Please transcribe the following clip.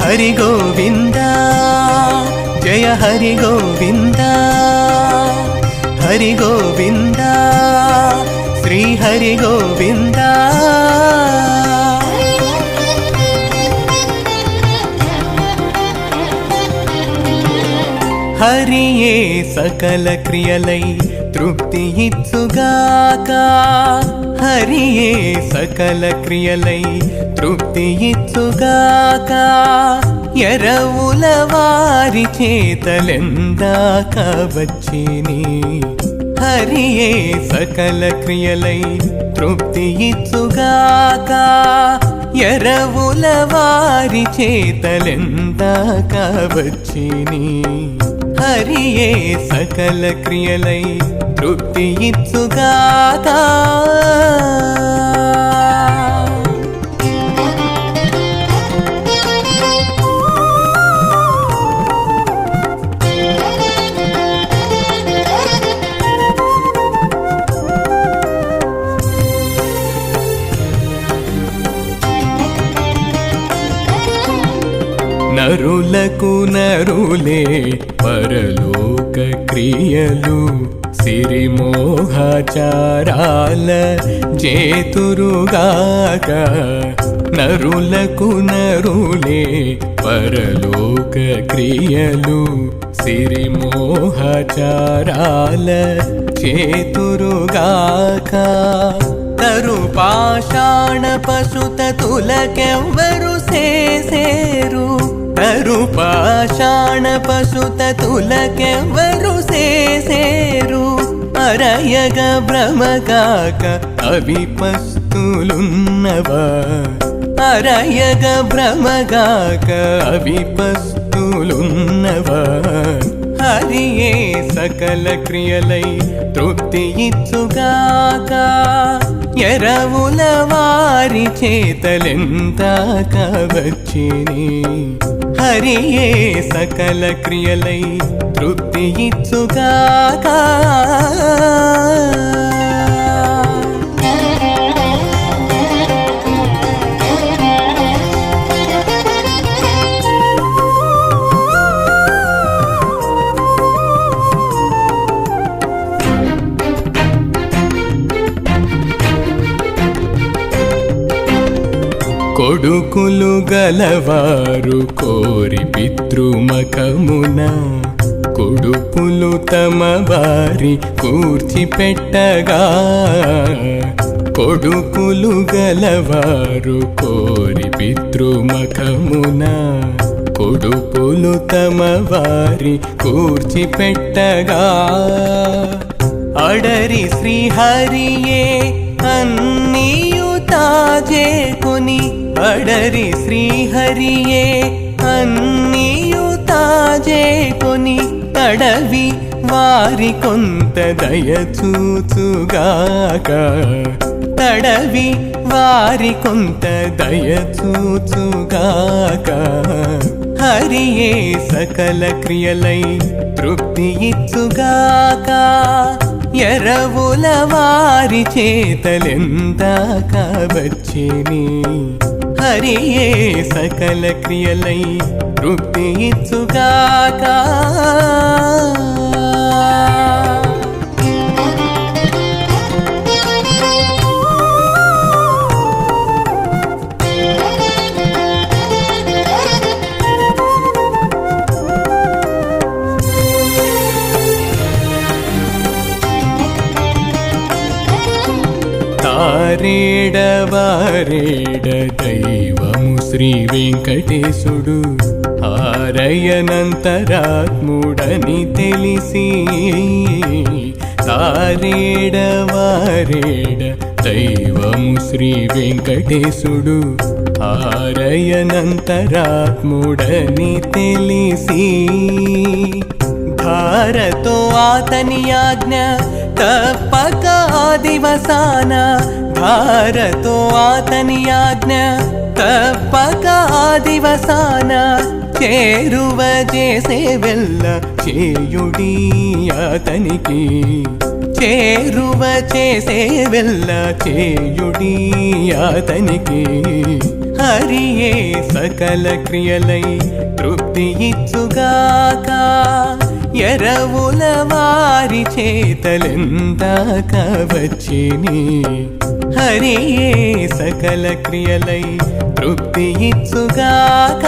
హరి గోవింద జయ హరి గోవింద హరి గోవింద శ్రీ హరి గోవింద హరియే సకల క్రియలై తృప్తి ఇచ్చుగాక హరియే సకల క్రియలై తృప్తి ఇచ్చుగాక ఎరవుల వారి చేతలెందాక వచ్చిని హరియే సకల క్రియలై తృప్తి ఇచ్చుగాక ఎరవుల వారి చేతలెందాక వచ్చిని హరియే సకల క్రియలై తృప్తి ఇచ్చుగాక నరులకు నరులే పరలోక క్రియలు సిరిమోహచారాల చేతురుగాక నరులకు నరులే పరలోక క్రియలు సిరిమోహచారాల చేతురుగాక తరు పాషాణ పశుతతులకెవ్వరు చేసేరు తరు పాషాణ పశుతతులకెవ్వరు చేసేరు అరయగ భ్రమగాక అవిపస్తులున్నవా అరయగ భ్రమగాక అవిపస్తులున్నవా హరియే సకల క్రియలై తృప్తి ఇచ్చుగాక ఎరవుల వారి చేతలెందాక వచ్చిని హరియే సకల క్రియలై తృప్తి ఇచ్చుగాక కొడుకులు గలవారు కోరి పితృమకమున కొడుకులు తమ వారి కూర్చిపెట్టగా కొడుకులు గలవారు కోరి పితృమకమున కొడుకులు తమ వారి కూర్చిపెట్టగా అడరి శ్రీహరియే అన్నీయు తాజేకొని అడరి శ్రీహరియే అన్నీయు తాజేకొని అడవి వారి కొంత దయ చూచుగాక తడవి వారి కొంత దయ చూచుగాక హరియే సకల క్రియలై తృప్తి ఇచ్చుగాక ఎరవుల వారి చేతలెందాక వచ్చిని హరియే సకల క్రియలై తృప్తి ఇచ్చుగాక తారేడ వారేడ దైవము శ్రీ వెంకటేశుడు ఆరయనంతరాత్ముడని తెలిసి తారేడ వారేడ దైవము శ్రీ వెంకటేశుడు ఆరయనంతరాత్ముడని తెలిసి ధారతో ఆతని ఆజ్ఞ తప్పక దివసాన ధారతో ఆతని ఆజ్ఞ తప్పక దివసాన చేరువ చేసే వెళ్ళ చేయుడి అతనికి చేరువ చేసే వెళ్ళ చేయుడి అతనికి హరియే సకల క్రియలై తృప్తి ఇచ్చుగాక ఎరవుల వారి చేతలెందాక వచ్చిని హరియే సకల క్రియలై తృప్తి ఇచ్చుగాక